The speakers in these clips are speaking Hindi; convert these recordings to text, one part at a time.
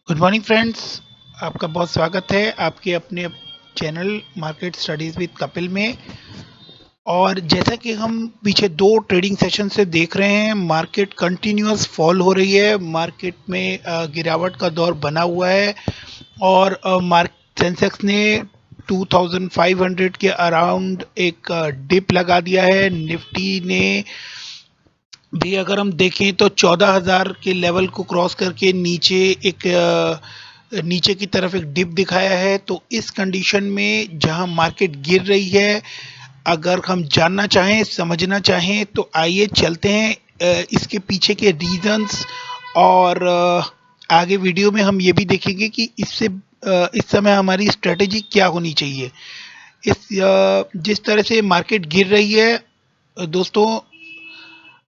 Good morning friends. आपका बहुत स्वागत है आपके अपने channel market studies with Kapil में। और जैसा कि हम पीछे दो ट्रेडिंग सेशन से देख रहे हैं, मार्केट कंटिन्यूअस फॉल हो रही है। मार्केट में गिरावट का दौर बना हुआ है और मार्क सेंसेक्स ने 2500 के अराउंड एक डिप लगा दिया है। निफ्टी ने भी अगर हम देखें तो 14,000 के लेवल को क्रॉस करके नीचे की तरफ एक डिप दिखाया है। तो इस कंडीशन में जहां मार्केट गिर रही है, अगर हम जानना चाहें, समझना चाहें, तो आइए चलते हैं इसके पीछे के रीजंस। और आगे वीडियो में हम ये भी देखेंगे कि इस समय हमारी स्ट्रेटेजी क्या होनी चाहिए। जिस तरह से मार्केट गिर रही है, दोस्तों,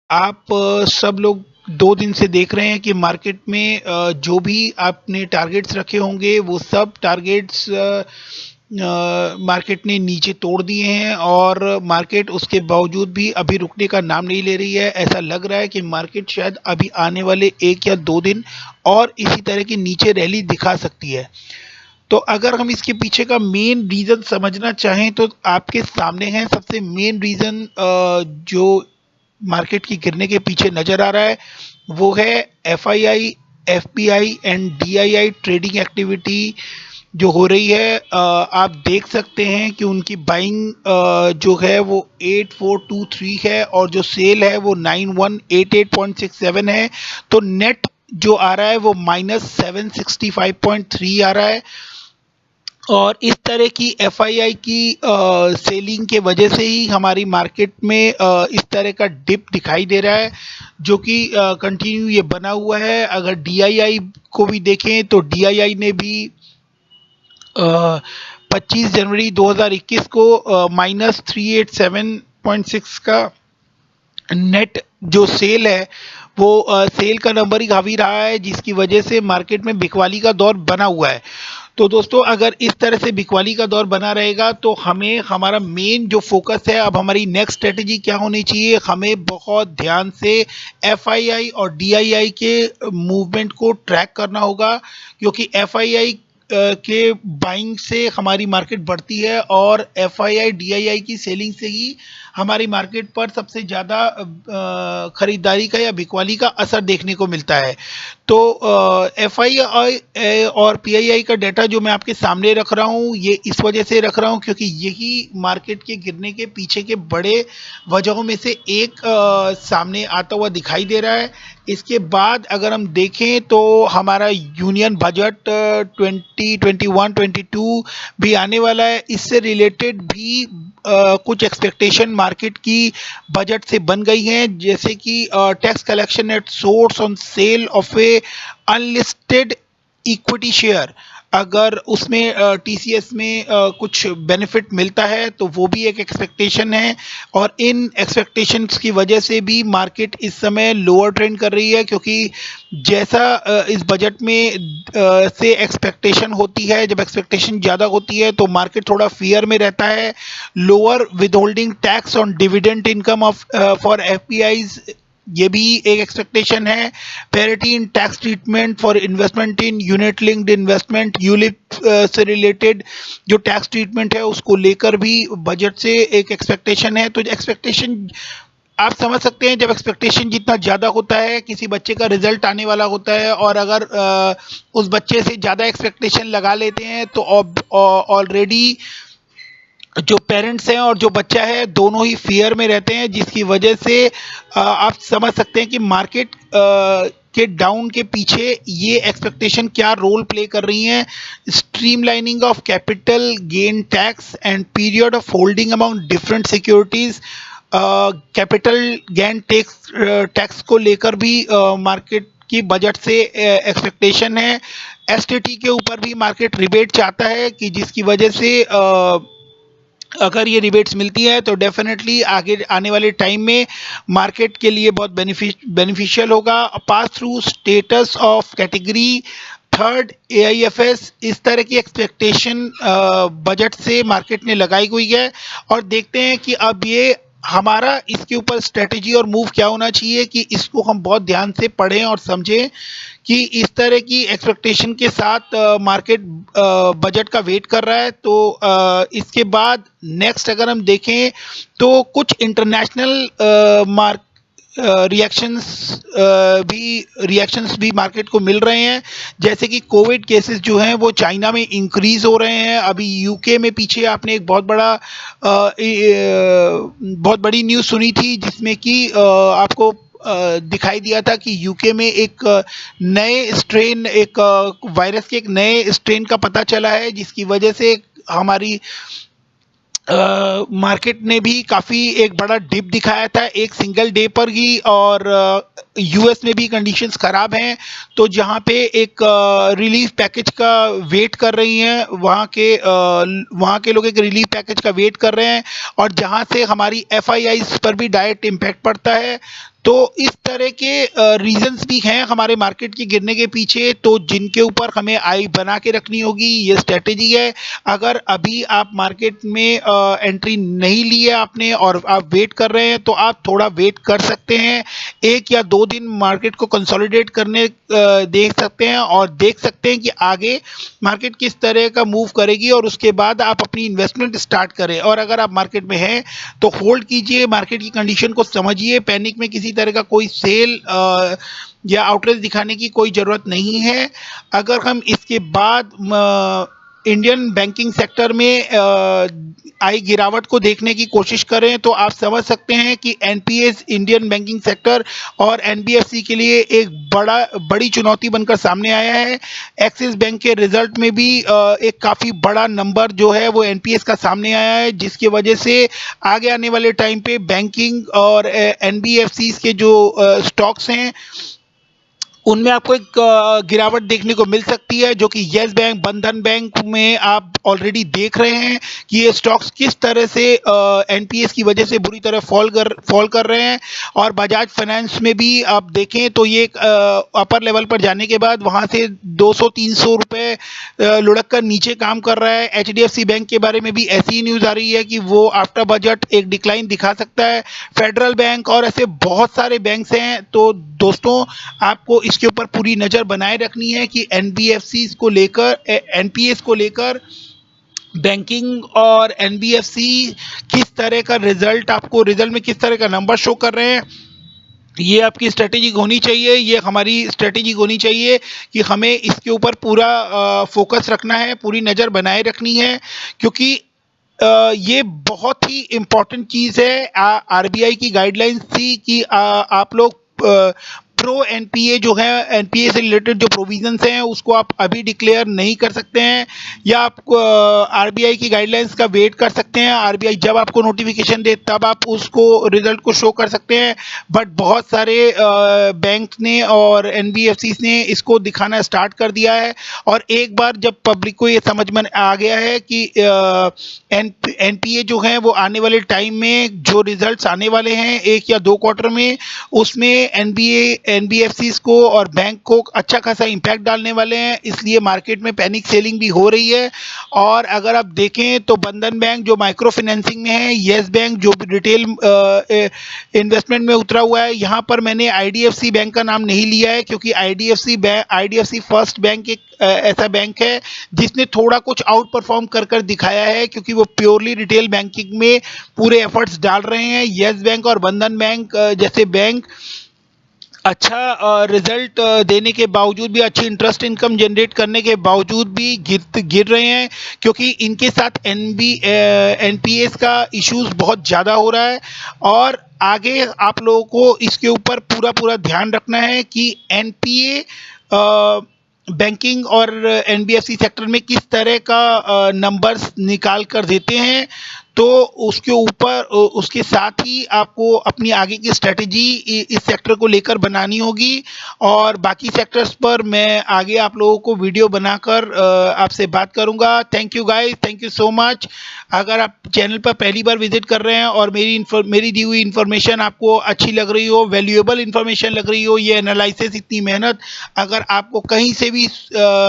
आप सब लोग 2 दिन से देख रहे हैं कि मार्केट में जो भी आपने टारगेट्स रखे होंगे वो सब टारगेट्स मार्केट ने नीचे तोड़ दिए हैं। और मार्केट उसके बावजूद भी अभी रुकने का नाम नहीं ले रही है। ऐसा लग रहा है कि मार्केट शायद अभी आने वाले 1 या 2 दिन और इसी तरह की नीचे रैली दिखा सकती है। तो अगर हम इसके पीछे का मेन रीजन समझना चाहें तो आपके सामने है सबसे मेन रीजन जो मार्केट की गिरने के पीछे नजर आ रहा है, वो है FII, FPI and DII trading activity जो हो रही है। आप देख सकते हैं कि उनकी बाइंग जो है वो 8423 है और जो सेल है वो 9188.67 है। तो नेट जो आ रहा है वो -765.3 आ रहा है। और इस तरह की एफआईआई की सेलिंग के वजह से ही हमारी मार्केट में इस तरह का डिप दिखाई दे रहा है, जो कि कंटिन्यू ये बना हुआ है। अगर डीआईआई को भी देखें तो डीआईआई ने भी 25 जनवरी 2021 को -387.6 का नेट जो सेल है वो सेल का नंबर ही काफ़ी रहा है, जिसकी वजह से मार्केट में बिकवाली का दौर बना हुआ है। तो दोस्तों, अगर इस तरह से बिकवाली का दौर बना रहेगा तो हमें हमारा मेन जो फोकस है, अब हमारी नेक्स्ट स्ट्रेटेजी क्या होनी चाहिए, हमें बहुत ध्यान से एफआईआई और डीआईआई के मूवमेंट को ट्रैक करना होगा। क्योंकि एफआईआई के बाइंग से हमारी मार्केट बढ़ती है और एफआईआई डीआईआई की सेलिंग से ही हमारी मार्केट पर सबसे ज़्यादा खरीदारी का या बिकवाली का असर देखने को मिलता है। तो एफआईआई और पीआईआई का डाटा जो मैं आपके सामने रख रहा हूँ, ये इस वजह से रख रहा हूँ क्योंकि यही मार्केट के गिरने के पीछे के बड़े वजहों में से एक सामने आता हुआ दिखाई दे रहा है। इसके बाद अगर हम देखें तो हमारा यूनियन बजट 2021-22 भी आने वाला है। इससे रिलेटेड भी कुछ एक्सपेक्टेशन मार्केट की बजट से बन गई हैं, जैसे कि tax collection at source on sale of A unlisted equity share. अगर उसमें टीसीएस में कुछ बेनिफिट मिलता है तो वो भी एक एक्सपेक्टेशन है। और इन एक्सपेक्टेशंस की वजह से भी मार्केट इस समय लोअर ट्रेंड कर रही है, क्योंकि जैसा इस बजट में से एक्सपेक्टेशन होती है, जब एक्सपेक्टेशन ज़्यादा होती है तो मार्केट थोड़ा फियर में रहता है। Lower withholding tax on dividend income of for FPIs, ये भी एक एक्सपेक्टेशन है। Parity in tax treatment for investment in unit linked investment, ULIP से रिलेटेड जो टैक्स ट्रीटमेंट है उसको लेकर भी बजट से एक एक्सपेक्टेशन है। तो एक्सपेक्टेशन आप समझ सकते हैं, जब एक्सपेक्टेशन जितना ज़्यादा होता है, किसी बच्चे का रिजल्ट आने वाला होता है और अगर उस बच्चे से ज़्यादा एक्सपेक्टेशन लगा लेते हैं तो ऑलरेडी जो पेरेंट्स हैं और जो बच्चा है दोनों ही फियर में रहते हैं, जिसकी वजह से आप समझ सकते हैं कि मार्केट के डाउन के पीछे ये एक्सपेक्टेशन क्या रोल प्ले कर रही हैं। Streamlining of capital gain tax and period of holding amount different securities, capital gain tax को लेकर भी मार्केट की बजट से एक्सपेक्टेशन है। एसटीटी के ऊपर भी मार्केट रिबेट चाहता है कि जिसकी वजह से अगर ये रिबेट्स मिलती है तो डेफिनेटली आगे आने वाले टाइम में मार्केट के लिए बहुत बेनिफिशियल होगा। Pass through status of category third AIFs, इस तरह की एक्सपेक्टेशन बजट से मार्केट ने लगाई हुई है। और देखते हैं कि अब ये हमारा इसके ऊपर स्ट्रेटेजी और मूव क्या होना चाहिए कि इसको हम बहुत ध्यान से पढ़ें और समझें कि इस तरह की एक्सपेक्टेशन के साथ मार्केट बजट का वेट कर रहा है। तो इसके बाद नेक्स्ट अगर हम देखें तो कुछ इंटरनेशनल मार्क रिएक्शंस भी मार्केट को मिल रहे हैं, जैसे कि कोविड केसेस जो हैं वो चाइना में इंक्रीज हो रहे हैं। अभी यूके में पीछे आपने एक बहुत बड़ी न्यूज़ सुनी थी जिसमें कि आपको दिखाई दिया था कि यूके में एक नए स्ट्रेन एक वायरस के एक नए स्ट्रेन का पता चला है, जिसकी वजह से हमारी मार्केट ने भी काफ़ी एक बड़ा डिप दिखाया था एक सिंगल डे पर ही। और यूएस में भी कंडीशंस ख़राब हैं, तो जहाँ पे एक रिलीफ पैकेज का वेट कर रही हैं, वहाँ के लोग एक रिलीफ पैकेज का वेट कर रहे हैं, और जहाँ से हमारी एफआईआईज पर भी डायरेक्ट इम्पैक्ट पड़ता है। तो इस तरह के रीजंस भी हैं हमारे मार्केट के गिरने के पीछे, तो जिनके ऊपर हमें आई बना के रखनी होगी। ये स्ट्रेटेजी है। अगर अभी आप मार्केट में एंट्री नहीं ली है आपने और आप वेट कर रहे हैं, तो आप थोड़ा वेट कर सकते हैं। 1 या 2 दिन मार्केट को कंसोलिडेट करने देख सकते हैं और देख सकते हैं कि आगे मार्केट किस तरह का मूव करेगी, और उसके बाद आप अपनी इन्वेस्टमेंट स्टार्ट करें। और अगर आप मार्केट में हैं तो होल्ड कीजिए, मार्केट की कंडीशन को समझिए। पैनिक में किसी तरह का कोई सेल या आउटरेज दिखाने की कोई ज़रूरत नहीं है। अगर हम इसके बाद इंडियन बैंकिंग सेक्टर में आई गिरावट को देखने की कोशिश करें, तो आप समझ सकते हैं कि एनपीएस इंडियन बैंकिंग सेक्टर और एनबीएफसी के लिए एक बड़ी चुनौती बनकर सामने आया है। एक्सिस बैंक के रिजल्ट में भी एक काफ़ी बड़ा नंबर जो है वो एनपीएस का सामने आया है, जिसकी वजह से आगे आने वाले टाइम पे बैंकिंग और एनबीएफसी के जो स्टॉक्स हैं उनमें आपको एक गिरावट देखने को मिल सकती है, जो कि येस बैंक, बंधन बैंक में आप ऑलरेडी देख रहे हैं कि ये स्टॉक्स किस तरह से एनपीएस की वजह से बुरी तरह फॉल कर रहे हैं। और बजाज फाइनेंस में भी आप देखें तो ये अपर लेवल पर जाने के बाद वहां से 200-300 रुपए लुढ़क कर नीचे काम कर रहा है। एचडीएफसी बैंक के बारे में भी ऐसी ही न्यूज़ आ रही है कि वो आफ्टर बजट एक डिक्लाइन दिखा सकता है। फेडरल बैंक और ऐसे बहुत सारे बैंक्स हैं। तो दोस्तों, आपको इसके ऊपर पूरी नज़र बनाए रखनी है कि एनबीएफसी को लेकर, एनपीएस को लेकर बैंकिंग और एनबीएफसी किस तरह का रिजल्ट में किस तरह का नंबर शो कर रहे हैं। ये आपकी स्ट्रेटेजी होनी चाहिए, ये हमारी स्ट्रेटेजी होनी चाहिए कि हमें इसके ऊपर पूरा फोकस रखना है, पूरी नज़र बनाए रखनी है, क्योंकि ये बहुत ही इम्पोर्टेंट चीज़ है। आरबीआई की गाइडलाइंस थी कि आप लोग प्रो एनपीए जो है, एनपीए से रिलेटेड जो प्रोविजंस हैं उसको आप अभी डिक्लेयर नहीं कर सकते हैं, या आप आरबीआई की गाइडलाइंस का वेट कर सकते हैं। आरबीआई जब आपको नोटिफिकेशन दे तब आप उसको रिजल्ट को शो कर सकते हैं। बट बहुत सारे बैंक ने और एनबीएफसी ने इसको दिखाना स्टार्ट कर दिया है, और एक बार जब पब्लिक को ये समझ में आ गया है कि एनपीए जो है वो आने वाले टाइम में जो रिजल्ट्स आने वाले हैं 1 या 2 क्वार्टर में, उसमें एनबीएफसी को और बैंक को अच्छा खासा इम्पैक्ट डालने वाले हैं। इसलिए मार्केट में पैनिक सेलिंग भी हो रही है। और अगर आप देखें तो बंधन बैंक जो माइक्रो फाइनेंसिंग में है, येस बैंक जो रिटेल इन्वेस्टमेंट में उतरा हुआ है, यहाँ पर मैंने आईडीएफसी बैंक का नाम नहीं लिया है, क्योंकि आईडीएफसी फर्स्ट बैंक एक ऐसा बैंक है जिसने थोड़ा कुछ आउट परफॉर्म कर दिखाया है, क्योंकि वो प्योरली रिटेल बैंकिंग में पूरे एफर्ट्स डाल रहे हैं। येस बैंक और बंधन बैंक जैसे बैंक अच्छा रिजल्ट देने के बावजूद भी, अच्छी इंटरेस्ट इनकम जनरेट करने के बावजूद भी गिर रहे हैं, क्योंकि इनके साथ एनपीएस का इश्यूज बहुत ज़्यादा हो रहा है। और आगे आप लोगों को इसके ऊपर पूरा ध्यान रखना है कि एनपीए बैंकिंग और एनबीएफसी सेक्टर में किस तरह का नंबर्स निकाल कर देते हैं। तो उसके ऊपर उसके साथ ही आपको अपनी आगे की स्ट्रेटेजी इस सेक्टर को लेकर बनानी होगी। और बाकी सेक्टर्स पर मैं आगे आप लोगों को वीडियो बनाकर आपसे बात करूंगा। Thank you guys, thank you so much. अगर आप चैनल पर पहली बार विजिट कर रहे हैं और मेरी दी हुई इन्फॉर्मेशन आपको अच्छी लग रही हो, वैल्यूएबल इन्फॉर्मेशन लग रही हो, ये एनालिसिस, इतनी मेहनत अगर आपको कहीं से भी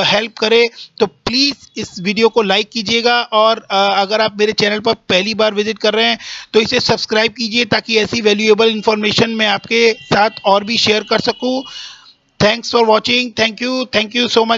हेल्प करे, तो प्लीज़ इस वीडियो को लाइक कीजिएगा। और अगर आप मेरे चैनल पर पहली बार विजिट कर रहे हैं तो इसे सब्सक्राइब कीजिए ताकि ऐसी वैल्यूएबल इंफॉर्मेशन मैं आपके साथ और भी शेयर कर सकूं। Thanks for watching. Thank you so much.